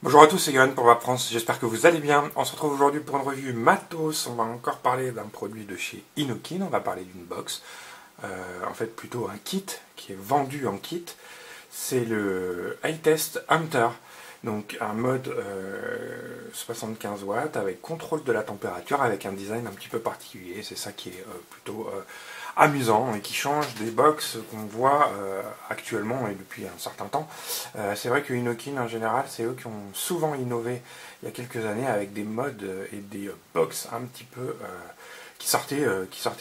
Bonjour à tous, c'est Yoann pour Web France, j'espère que vous allez bien. On se retrouve aujourd'hui pour une revue matos. On va encore parler d'un produit de chez Innokin, on va parler d'une box, en fait plutôt un kit qui est vendu en kit. C'est le iTest Hunter, donc un mode 75 watts avec contrôle de la température, avec un design un petit peu particulier. C'est ça qui est plutôt amusant et qui change des box qu'on voit actuellement et depuis un certain temps. C'est vrai que Innokin en général, c'est eux qui ont souvent innové il y a quelques années avec des modes et des box un petit peu qui sortaient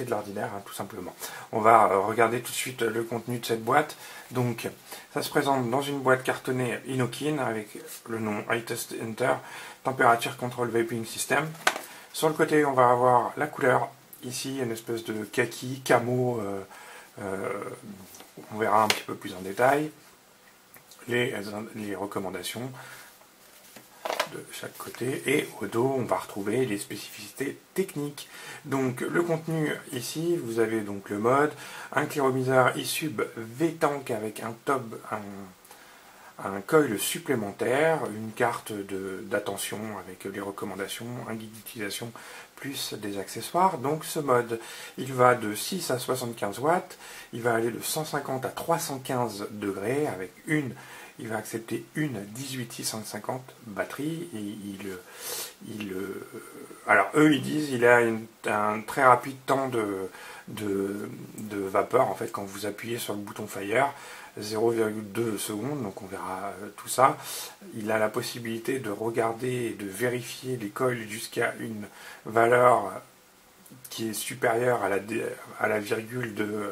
de l'ordinaire, hein, tout simplement. On va regarder tout de suite le contenu de cette boîte. Donc, ça se présente dans une boîte cartonnée Innokin avec le nom iTest Hunter, Temperature Control Vaping System. Sur le côté, on va avoir la couleur. Ici, une espèce de kaki, camo, on verra un petit peu plus en détail. Les recommandations de chaque côté, et au dos on va retrouver les spécificités techniques. Donc le contenu ici, vous avez donc le mode, un cliromiseur eSub V-Tank avec un un coil supplémentaire, une carte d'attention avec les recommandations, un guide d'utilisation plus des accessoires. Donc ce mode, il va de 6 à 75 watts, il va aller de 150 à 315 degrés avec il va accepter une 18650 batterie et alors eux ils disent il a un très rapide temps de vapeur en fait quand vous appuyez sur le bouton Fire, 0,2 secondes, donc on verra tout ça. Il a la possibilité de regarder et de vérifier les coils jusqu'à une valeur qui est supérieure à la virgule de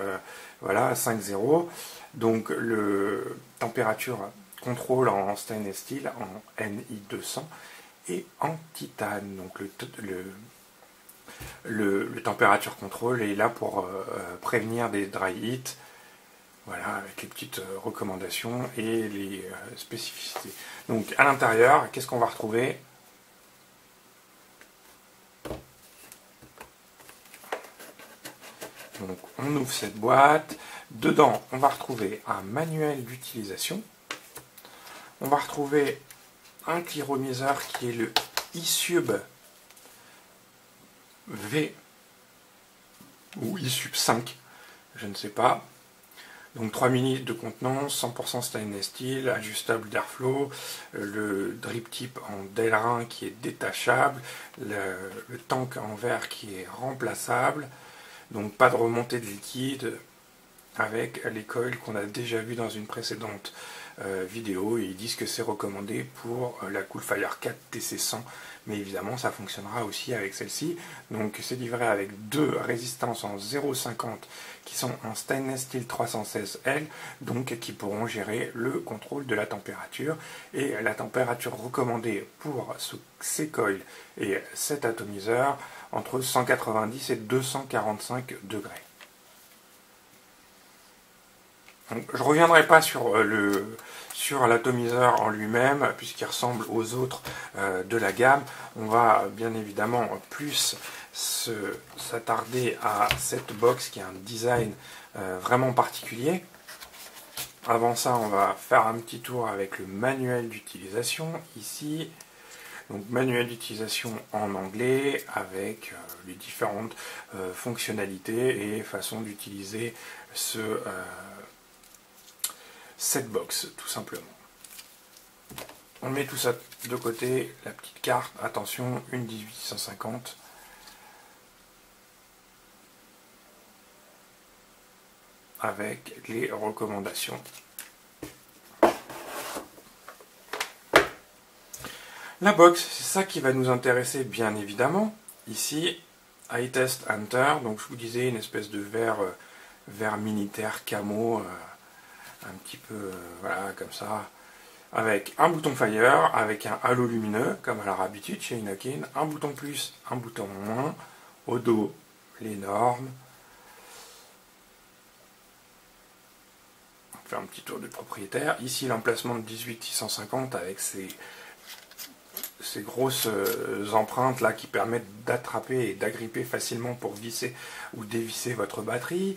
voilà, 5,0. Donc le température contrôle en stainless steel, en NI200 et en titane. Donc le température contrôle est là pour prévenir des dry heat. Voilà, avec les petites recommandations et les spécificités. Donc à l'intérieur, qu'est-ce qu'on va retrouver? Donc on ouvre cette boîte. Dedans, on va retrouver un manuel d'utilisation. On va retrouver un cliromiseur qui est le eSub V ou eSub 5, je ne sais pas. Donc 3 ml de contenance, 100% stainless steel, ajustable d'airflow, le drip tip en Delrin qui est détachable, le tank en verre qui est remplaçable, donc pas de remontée de liquide avec les coils qu'on a déjà vu dans une précédente vidéo, et ils disent que c'est recommandé pour la Coolfire 4 TC100, mais évidemment ça fonctionnera aussi avec celle-ci. Donc c'est livré avec deux résistances en 0,50 qui sont en stainless steel 316L, donc qui pourront gérer le contrôle de la température, et la température recommandée pour ces coils et cet atomiseur entre 190 et 245 degrés. Donc, je ne reviendrai pas sur l'atomiseur en lui-même, puisqu'il ressemble aux autres de la gamme. On va bien évidemment plus s'attarder à cette box qui a un design vraiment particulier. Avant ça, on va faire un petit tour avec le manuel d'utilisation ici. Donc manuel d'utilisation en anglais avec les différentes fonctionnalités et façons d'utiliser cette box, tout simplement. On met tout ça de côté, la petite carte, attention, une 18650. Avec les recommandations. La box, c'est ça qui va nous intéresser bien évidemment. Ici, iTest Hunter, donc je vous disais une espèce de verre militaire camo, un petit peu voilà comme ça, avec un bouton Fire, avec un halo lumineux comme à leur habitude chez Innokin, un bouton plus, un bouton moins, au dos les normes. On fait un petit tour du propriétaire. Ici l'emplacement de 18650 avec ces grosses empreintes là qui permettent d'attraper et d'agripper facilement pour visser ou dévisser votre batterie.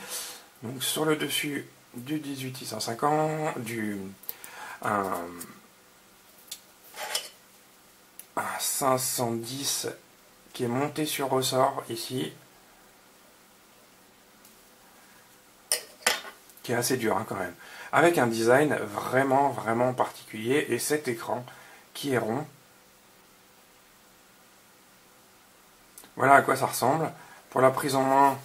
Donc sur le dessus du 18650, 510 qui est monté sur ressort ici, qui est assez dur hein, quand même, avec un design vraiment vraiment particulier, et cet écran qui est rond. Voilà à quoi ça ressemble. Pour la prise en main,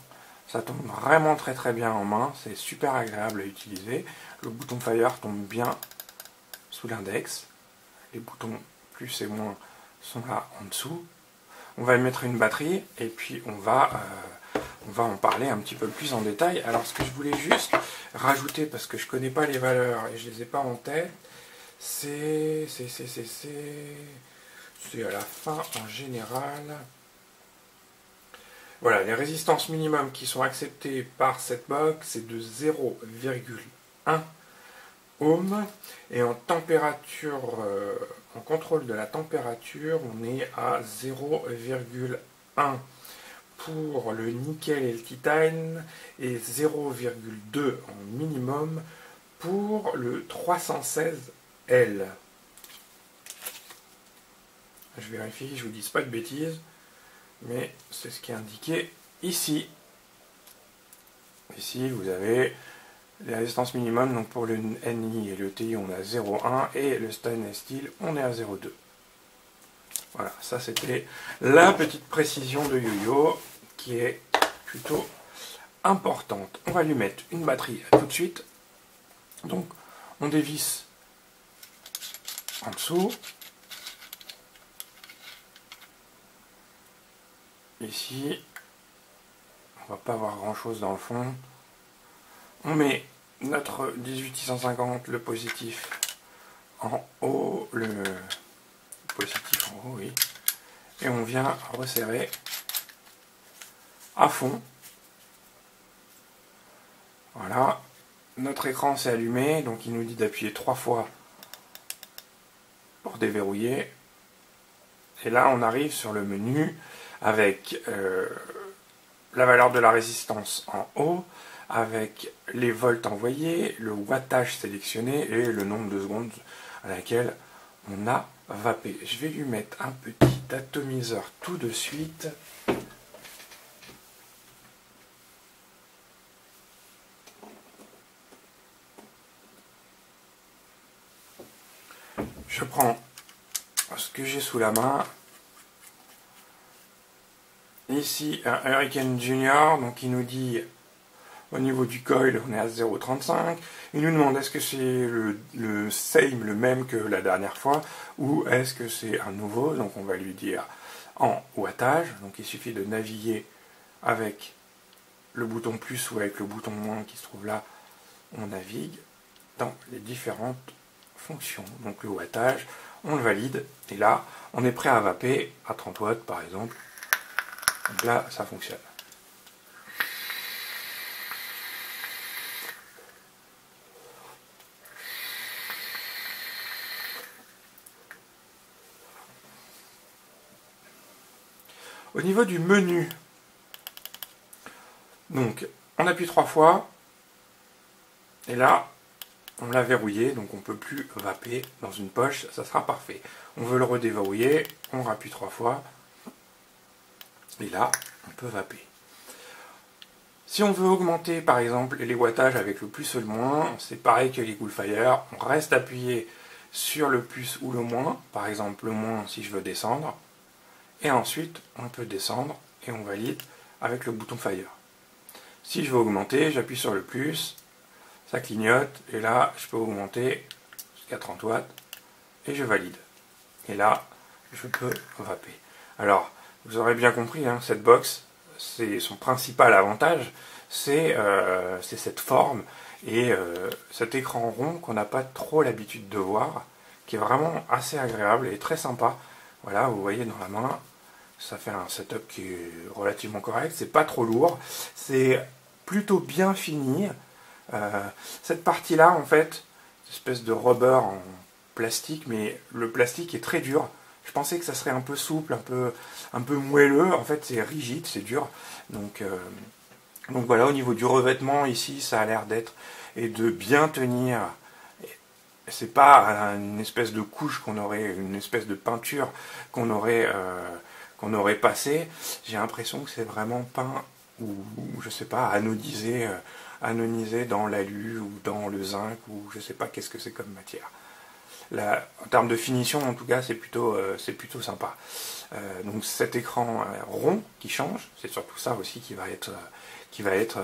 ça tombe vraiment très très bien en main, c'est super agréable à utiliser. Le bouton Fire tombe bien sous l'index, les boutons plus et moins sont là en dessous. On va y mettre une batterie et puis on va en parler un petit peu plus en détail. Alors ce que je voulais juste rajouter, parce que je ne connais pas les valeurs et je ne les ai pas en tête, c'est à la fin en général. Voilà, les résistances minimum qui sont acceptées par cette box, c'est de 0,1 ohm. Et en température, en contrôle de la température, on est à 0,1 pour le nickel et le titane et 0,2 en minimum pour le 316L. Je vérifie, je vous dis pas de bêtises, mais c'est ce qui est indiqué ici. Ici, vous avez les résistances minimum, donc pour le NI et le TI, on est à 0,1 et le stainless steel, on est à 0,2. Voilà, ça c'était la petite précision de Yoyo qui est plutôt importante. On va lui mettre une batterie tout de suite. Donc, on dévisse en dessous. Ici, on va pas avoir grand chose dans le fond. On met notre 18650, le positif en haut, le positif en haut, oui. Et on vient resserrer à fond. Voilà. Notre écran s'est allumé, donc il nous dit d'appuyer 3 fois pour déverrouiller. Et là, on arrive sur le menu avec la valeur de la résistance en haut, avec les volts envoyés, le wattage sélectionné et le nombre de secondes à laquelle on a vapé. Je vais lui mettre un petit atomiseur tout de suite. Je prends ce que j'ai sous la main. Ici, un Hurricane Junior, donc il nous dit au niveau du coil, on est à 0,35. Il nous demande est-ce que c'est le same, le même que la dernière fois, ou est-ce que c'est un nouveau. Donc on va lui dire en wattage. Donc il suffit de naviguer avec le bouton plus ou avec le bouton moins qui se trouve là. On navigue dans les différentes fonctions. Donc le wattage, on le valide, et là, on est prêt à vaper à 30 watts par exemple. Donc là, ça fonctionne. Au niveau du menu, donc on appuie 3 fois, et là, on l'a verrouillé, donc on ne peut plus vaper dans une poche, ça sera parfait. On veut le redéverrouiller, on rappuie 3 fois, et là, on peut vaper. Si on veut augmenter par exemple les wattages avec le plus ou le moins, c'est pareil que les Coolfire, on reste appuyé sur le plus ou le moins, par exemple le moins si je veux descendre, et ensuite on peut descendre et on valide avec le bouton Fire. Si je veux augmenter, j'appuie sur le plus, ça clignote, et là je peux augmenter jusqu'à 30 watts, et je valide. Et là, je peux vaper. Alors, vous aurez bien compris, hein, cette box, c'est son principal avantage, c'est cette forme et cet écran rond qu'on n'a pas trop l'habitude de voir, qui est vraiment assez agréable et très sympa. Voilà, vous voyez dans la main, ça fait un setup qui est relativement correct, c'est pas trop lourd, c'est plutôt bien fini. Cette partie-là, en fait, une espèce de rubber en plastique, mais le plastique est très dur. Je pensais que ça serait un peu souple, un peu moelleux. En fait, c'est rigide, c'est dur. Donc voilà, au niveau du revêtement, ici, ça a l'air d'être et de bien tenir. c'est pas une espèce de couche qu'on aurait, une espèce de peinture qu'on aurait passée. J'ai l'impression que c'est vraiment peint ou je sais pas, anodisé dans l'alu ou dans le zinc ou je sais pas qu'est-ce que c'est comme matière. Là, en termes de finition, en tout cas, c'est plutôt sympa. Donc cet écran rond qui change, c'est surtout ça aussi qui va être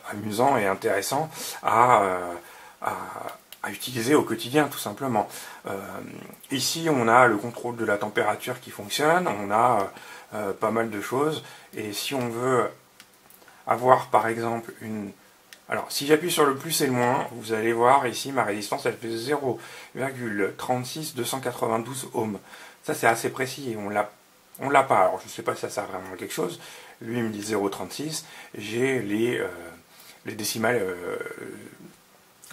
amusant et intéressant à utiliser au quotidien, tout simplement. Ici, on a le contrôle de la température qui fonctionne, on a pas mal de choses, et si on veut avoir, par exemple, une... Alors, si j'appuie sur le plus et le moins, vous allez voir ici, ma résistance, elle fait 0,36292 ohms. Ça, c'est assez précis, et on l'a pas. Alors, je ne sais pas si ça sert vraiment à quelque chose. Lui, il me dit 0,36. J'ai les décimales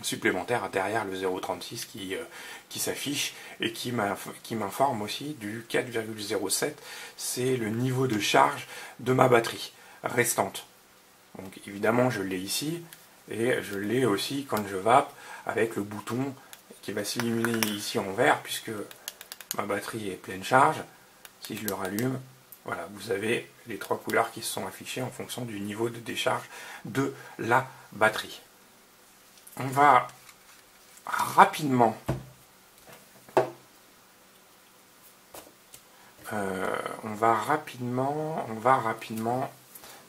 supplémentaires derrière le 0,36 qui s'affiche et qui m'informe aussi du 4,07. C'est le niveau de charge de ma batterie restante. Donc, évidemment, je l'ai ici. Et je l'ai aussi quand je vape avec le bouton qui va s'illuminer ici en vert puisque ma batterie est pleine charge. Si je le rallume, voilà, vous avez les trois couleurs qui se sont affichées en fonction du niveau de décharge de la batterie. On va rapidement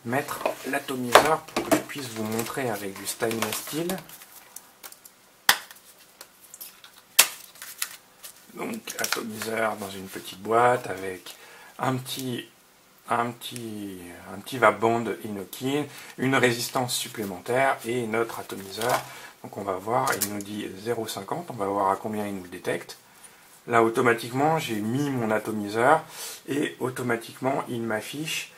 mettre l'atomiseur pour que je puisse vous montrer avec du stainless steel. Donc atomiseur dans une petite boîte avec un petit vape-bond Inokin, une résistance supplémentaire et notre atomiseur. Donc on va voir, il nous dit 0,50, on va voir à combien il nous le détecte. Là automatiquement j'ai mis mon atomiseur et automatiquement il m'affiche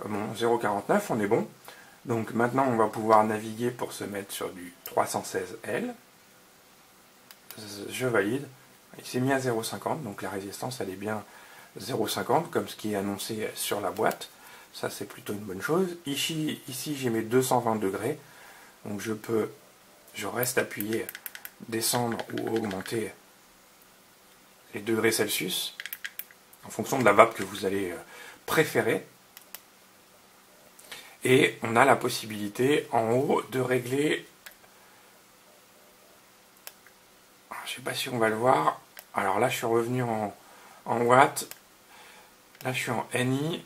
mon 0,49, on est bon. Donc maintenant on va pouvoir naviguer pour se mettre sur du 316L. Je valide. Il s'est mis à 0,50, donc la résistance elle est bien 0,50 comme ce qui est annoncé sur la boîte. Ça c'est plutôt une bonne chose. Ici j'ai mes 220 degrés. Donc je reste appuyé, descendre ou augmenter les degrés Celsius en fonction de la vape que vous allez préférer. Et on a la possibilité en haut de régler, je ne sais pas si on va le voir, alors là je suis revenu en watts, là je suis en NI,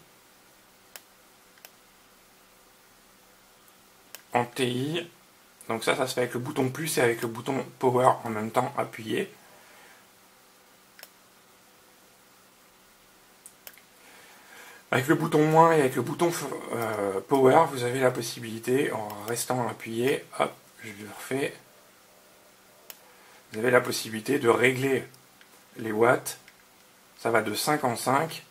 en TI, donc ça se fait avec le bouton plus et avec le bouton power en même temps appuyé. Avec le bouton moins et avec le bouton power, vous avez la possibilité, en restant appuyé, hop, je le refais, vous avez la possibilité de régler les watts, ça va de 55,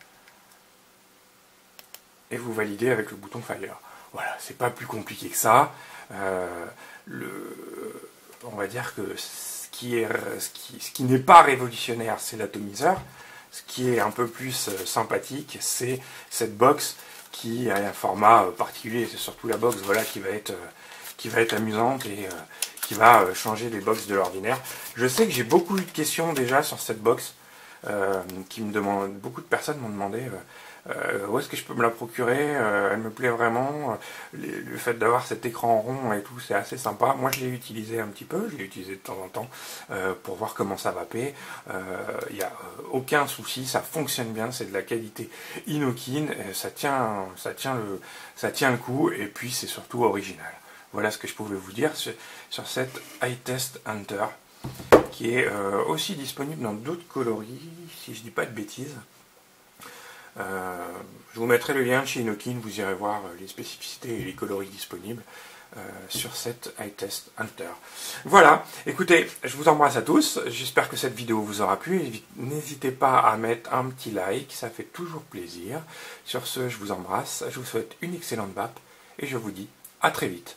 et vous validez avec le bouton fire. Voilà, c'est pas plus compliqué que ça. On va dire que ce qui n'est pas révolutionnaire, c'est l'atomiseur. Ce qui est un peu plus sympathique, c'est cette box qui a un format particulier. C'est surtout la box, voilà, qui va être amusante et qui va changer les box de l'ordinaire. Je sais que j'ai beaucoup eu de questions déjà sur cette box. Beaucoup de personnes m'ont demandé où est-ce que je peux me la procurer, elle me plaît vraiment, le fait d'avoir cet écran rond et tout, c'est assez sympa. Moi je l'ai utilisé un petit peu, je l'ai utilisé de temps en temps pour voir comment ça vapait. Il n'y a aucun souci, ça fonctionne bien, c'est de la qualité Inokin, ça tient le coup et puis c'est surtout original. Voilà ce que je pouvais vous dire sur cette iTest Hunter, qui est aussi disponible dans d'autres coloris, si je dis pas de bêtises. Je vous mettrai le lien de chez Inokin, vous irez voir les spécificités et les coloris disponibles sur cette iTest Hunter. Voilà, écoutez, je vous embrasse à tous, j'espère que cette vidéo vous aura plu, n'hésitez pas à mettre un petit like, ça fait toujours plaisir. Sur ce, je vous embrasse, je vous souhaite une excellente vape et je vous dis à très vite.